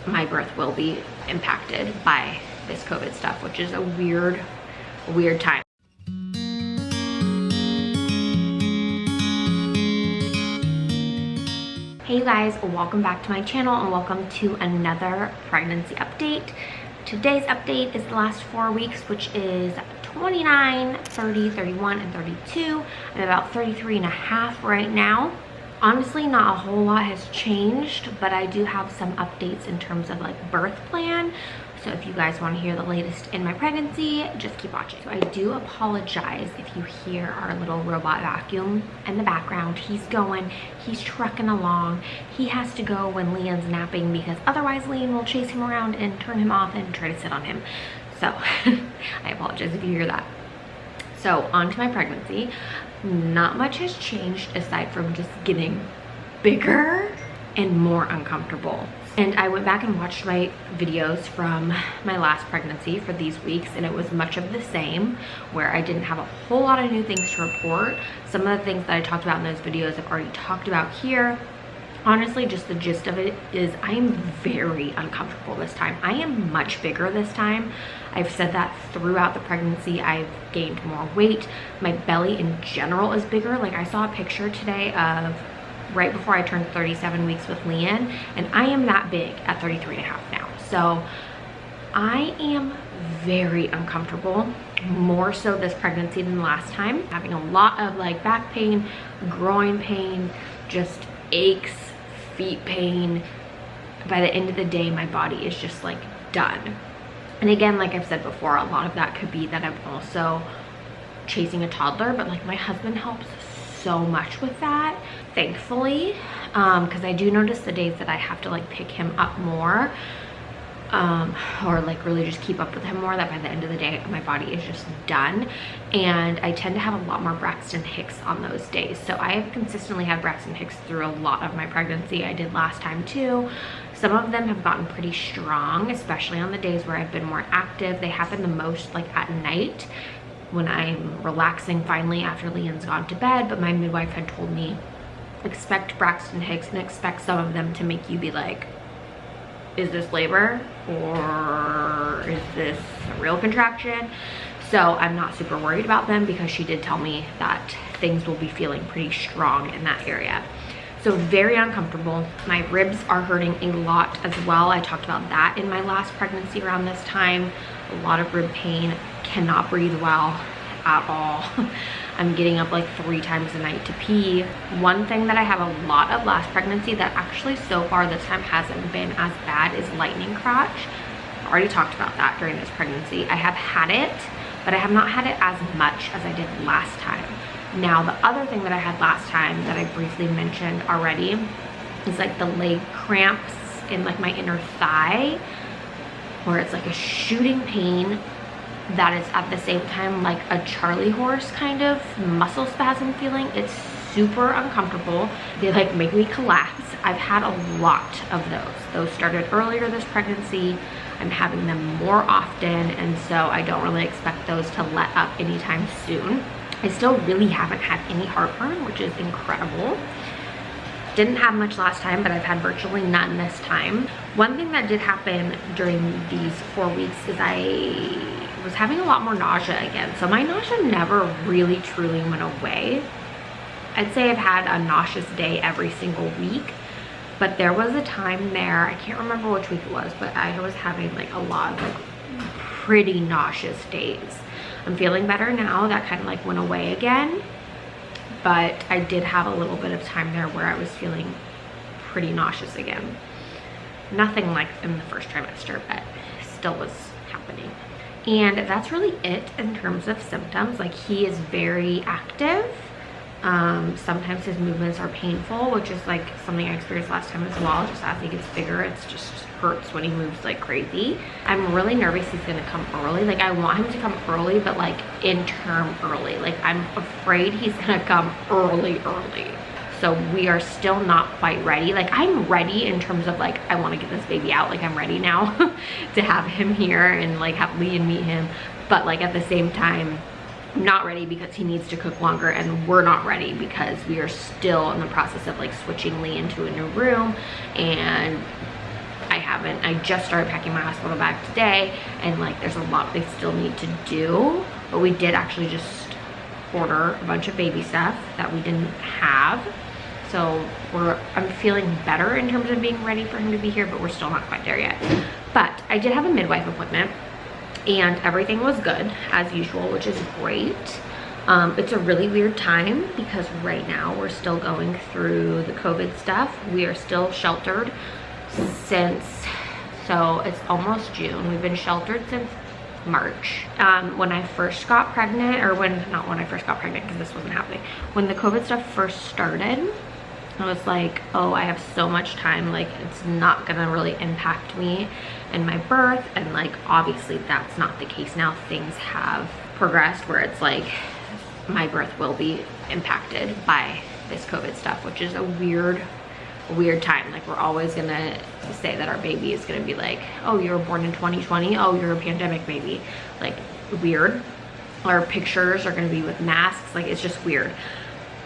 my birth will be impacted by this COVID stuff, which is a weird time. Hey guys, welcome back to my channel and welcome to another pregnancy update. Today's update is the last 4 weeks, which is 29, 30, 31, and 32. I'm about 33 and a half right now. Honestly, not a whole lot has changed, but I do have some updates in terms of like birth plan. So if you guys want to hear the latest in my pregnancy, just keep watching. So I do apologize if you hear our little robot vacuum in the background. He's trucking along. He has to go when Lian's napping because otherwise Lian will chase him around and turn him off and try to sit on him. So I apologize if you hear that. So on to my pregnancy. Not much has changed aside from just getting bigger and more uncomfortable. And I went back and watched my videos from my last pregnancy for these weeks, and it was much of the same, where I didn't have a whole lot of new things to report. Some of the things that I talked about in those videos I've already talked about here. Honestly, just the gist of it is I am very uncomfortable this time. I am much bigger this time. I've said that throughout the pregnancy. I've gained more weight. My belly in general is bigger. Like, I saw a picture today of right before I turned 37 weeks with Lian, and I am that big at 33 and a half now. So I am very uncomfortable, more so this pregnancy than last time. Having a lot of like back pain, groin pain, just aches, feet pain. By the end of the day, my body is just like done. And again, like I've said before, a lot of that could be that I'm also chasing a toddler, but like my husband helps so much with that, thankfully, because I do notice the days that I have to like pick him up more, or like really just keep up with him more, that by the end of the day my body is just done. And I tend to have a lot more Braxton Hicks on those days. So I have consistently had Braxton Hicks through a lot of my pregnancy. I did last time too. Some of them have gotten pretty strong, especially on the days where I've been more active. They happen the most like at night when I'm relaxing finally after Lian's gone to bed. But my midwife had told me, expect Braxton Hicks and expect some of them to make you be like, is this labor or is this a real contraction? So I'm not super worried about them because she did tell me that things will be feeling pretty strong in that area. So very uncomfortable. My ribs are hurting a lot as well. I talked about that in my last pregnancy around this time. A lot of rib pain, cannot breathe well at all. I'm getting up like 3 times a night to pee. One thing that I have a lot of last pregnancy that actually so far this time hasn't been as bad is lightning crotch. I already talked about that during this pregnancy. I have had it, but I have not had it as much as I did last time. Now, the other thing that I had last time that I briefly mentioned already is like the leg cramps in like my inner thigh, where it's like a shooting pain that is at the same time like a Charlie horse kind of muscle spasm feeling. It's super uncomfortable. They like make me collapse. I've had a lot of those. Those started earlier this pregnancy. I'm having them more often, and so I don't really expect those to let up anytime soon. I still really haven't had any heartburn, which is incredible. Didn't have much last time, but I've had virtually none this time. One thing that did happen during these 4 weeks is I was having a lot more nausea again. So my nausea never really truly went away. I'd say I've had a nauseous day every single week, but there was a time there, I can't remember which week it was, but I was having like a lot of like pretty nauseous days. I'm feeling better now. That kind of like went away again, but I did have a little bit of time there where I was feeling pretty nauseous again. Nothing like in the first trimester, but still was happening. And that's really it in terms of symptoms. Like, he is very active. Sometimes his movements are painful, which is like something I experienced last time as well. Just as he gets bigger, it's just hurts when he moves like crazy. I'm really nervous he's gonna come early. Like, I want him to come early, but like in term early. Like, I'm afraid he's gonna come early. So we are still not quite ready. Like, I'm ready in terms of like, I want to get this baby out. Like, I'm ready now to have him here and like have Lian meet him. But like at the same time, not ready because he needs to cook longer, and we're not ready because we are still in the process of like switching Lian to a new room, and I have haven't. I just started packing my hospital bag today, and like there's a lot they still need to do, but we did actually just order a bunch of baby stuff that we didn't have. So I'm feeling better in terms of being ready for him to be here, but we're still not quite there yet. But I did have a midwife appointment and everything was good as usual, which is great. It's a really weird time because right now we're still going through the COVID stuff. We are still sheltered so it's almost June. We've been sheltered since March. When I first got pregnant, or not when I first got pregnant because this wasn't happening, when the COVID stuff first started, I was like, oh, I have so much time, like it's not gonna really impact me and my birth. And like obviously that's not the case now. Things have progressed where it's like my birth will be impacted by this COVID stuff, which is a weird time. Like we're always gonna say that our baby is gonna be like, oh, you were born in 2020, oh, you're a pandemic baby. Like weird. Our pictures are gonna be with masks, like it's just weird.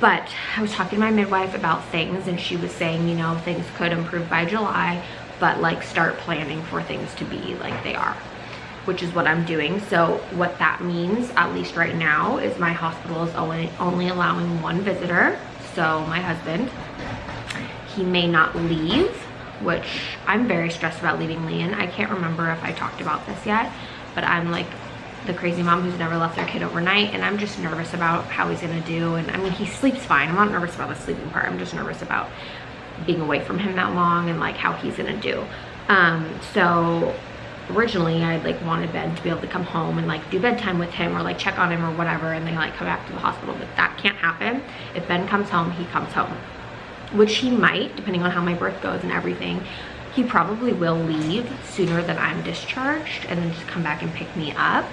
But I was talking to my midwife about things and she was saying, you know, things could improve by July, but like start planning for things to be like they are, which is what I'm doing. So what that means, at least right now, is my hospital is only allowing one visitor. So my husband, he may not leave, which I'm very stressed about leaving Lian. I can't remember if I talked about this yet, but I'm like the crazy mom who's never left their kid overnight, and I'm just nervous about how he's gonna do. And I mean, he sleeps fine. I'm not nervous about the sleeping part. I'm just nervous about being away from him that long and like how he's gonna do. So originally I like wanted Ben to be able to come home and like do bedtime with him or like check on him or whatever, and then like come back to the hospital, but that can't happen. If Ben comes home, he comes home, which he might, depending on how my birth goes and everything. He probably will leave sooner than I'm discharged and then just come back and pick me up.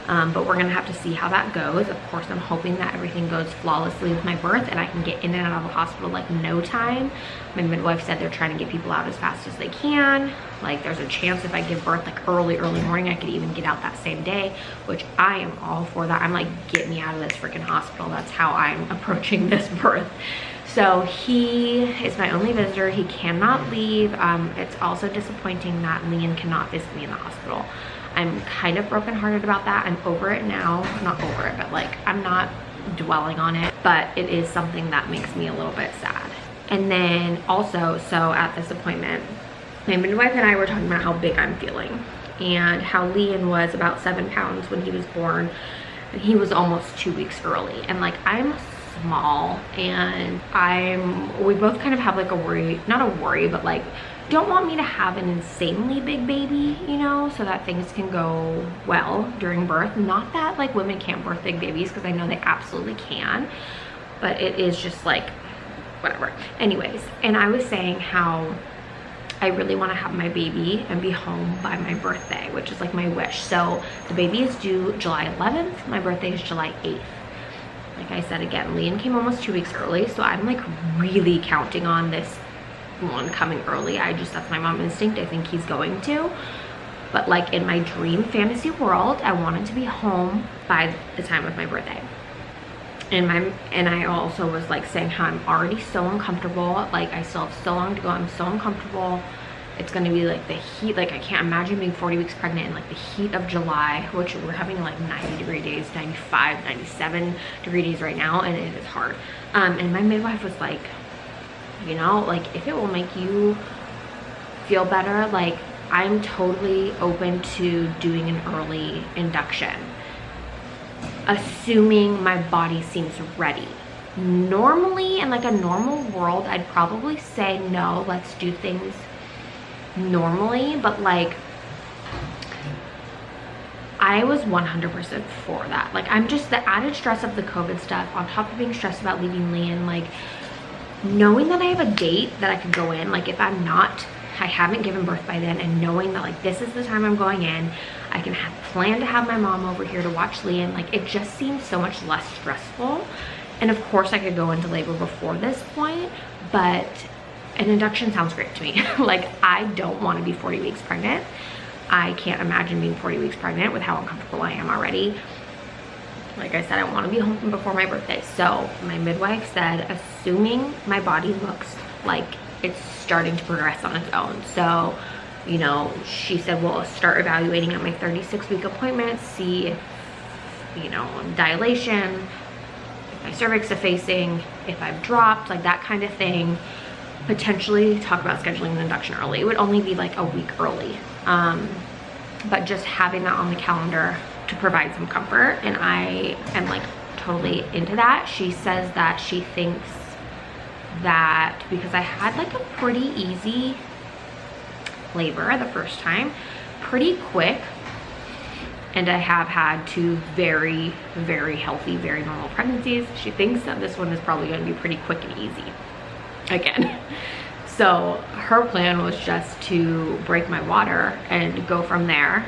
But we're gonna have to see how that goes. Of course, I'm hoping that everything goes flawlessly with my birth and I can get in and out of the hospital like no time. My midwife said they're trying to get people out as fast as they can. Like there's a chance if I give birth like early morning, I could even get out that same day, which I am all for that. I'm like, get me out of this freaking hospital. That's how I'm approaching this birth. So he is my only visitor. He cannot leave. It's also disappointing that Lian cannot visit me in the hospital. I'm kind of brokenhearted about that. I'm over it now. Not over it, but like I'm not dwelling on it, but it is something that makes me a little bit sad. And then also, so at this appointment, my midwife and I were talking about how big I'm feeling and how Lian was about 7 pounds when he was born. And he was almost 2 weeks early. And like I'm small and we both kind of have like a worry, not a worry, but like don't want me to have an insanely big baby, you know, so that things can go well during birth. Not that like women can't birth big babies, because I know they absolutely can, but it is just like whatever. Anyways, and I was saying how I really want to have my baby and be home by my birthday, which is like my wish. So the baby is due July 11th. My birthday is July 8th. Like I said, again, Lian came almost 2 weeks early, so I'm like really counting on this one coming early. That's my mom instinct. I think he's going to. But like in my dream fantasy world, I wanted to be home by the time of my birthday. And I also was like saying how I'm already so uncomfortable. Like I still have so long to go. I'm so uncomfortable. It's going to be like the heat. Like I can't imagine being 40 weeks pregnant in like the heat of July, which we're having like 90-degree days, 95, 97-degree days right now, and it is hard. And my midwife was like, you know, like if it will make you feel better, like I'm totally open to doing an early induction, assuming my body seems ready. Normally, in like a normal world, I'd probably say no, let's do things normally, but like I was 100% for that. Like I'm just the added stress of the COVID stuff on top of being stressed about leaving Lian, like knowing that I have a date that I could go in, like if I haven't given birth by then, and knowing that like this is the time I'm going in, I can plan to have my mom over here to watch Lian. Like it just seems so much less stressful. And of course I could go into labor before this point, but an induction sounds great to me. Like I don't want to be 40 weeks pregnant. I can't imagine being 40 weeks pregnant with how uncomfortable I am already. Like I said, I want to be home before my birthday. So my midwife said, assuming my body looks like it's starting to progress on its own. So You know, she said, well, start evaluating at my 36-week appointment, see if, you know, dilation, if my cervix is effacing, if I've dropped, like that kind of thing. Potentially talk about scheduling an induction early. It would only be like a week early. But just having that on the calendar to provide some comfort, and I am like totally into that. She says that she thinks that because I had like a pretty easy labor the first time, pretty quick, and I have had 2 very, very healthy, very normal pregnancies. She thinks that this one is probably going to be pretty quick and easy again. So her plan was just to break my water and go from there.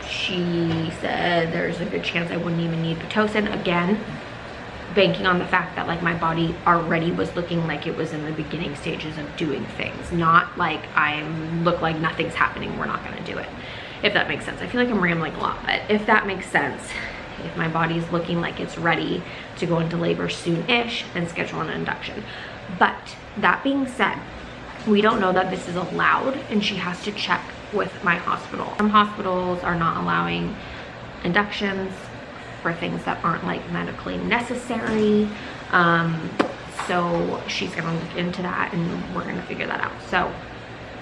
She said there's a good chance I wouldn't even need Pitocin, again, banking on the fact that like my body already was looking like it was in the beginning stages of doing things, not like look like nothing's happening, we're not going to do it, if that makes sense. I feel like I'm rambling a lot, but if that makes sense, if my body's looking like it's ready to go into labor soon-ish, then schedule an induction. But that being said, we don't know that this is allowed, and she has to check with my hospital. Some hospitals are not allowing inductions for things that aren't like medically necessary. So she's gonna look into that, and we're gonna figure that out. So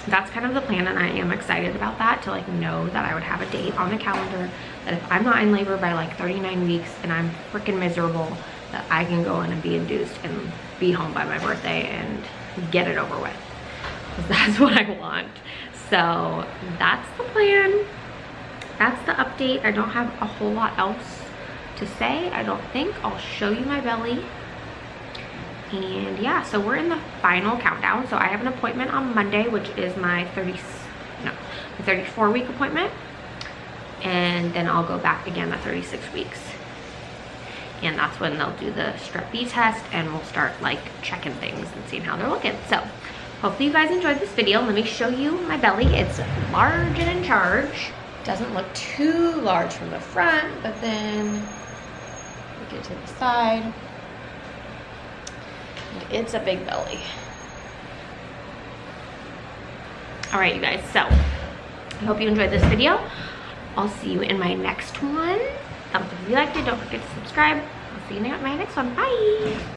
that's kind of the plan, and I am excited about that, to like know that I would have a date on the calendar, that if I'm not in labor by like 39 weeks and I'm freaking miserable, that I can go in and be induced and be home by my birthday and get it over with. That's what I want. So that's the plan. That's the update. I don't have a whole lot else to say, I don't think. I'll show you my belly. And yeah, so we're in the final countdown. So I have an appointment on Monday, which is my 34-week appointment. And then I'll go back again at 36 weeks. And that's when they'll do the strep B test, and we'll start like checking things and seeing how they're looking. So hopefully you guys enjoyed this video. Let me show you my belly. It's large and in charge. Doesn't look too large from the front, but then we get to the side, and it's a big belly. All right, you guys, so I hope you enjoyed this video. I'll see you in my next one. Thumbs up if you liked it. Don't forget to subscribe. I'll see you in my next one. Bye.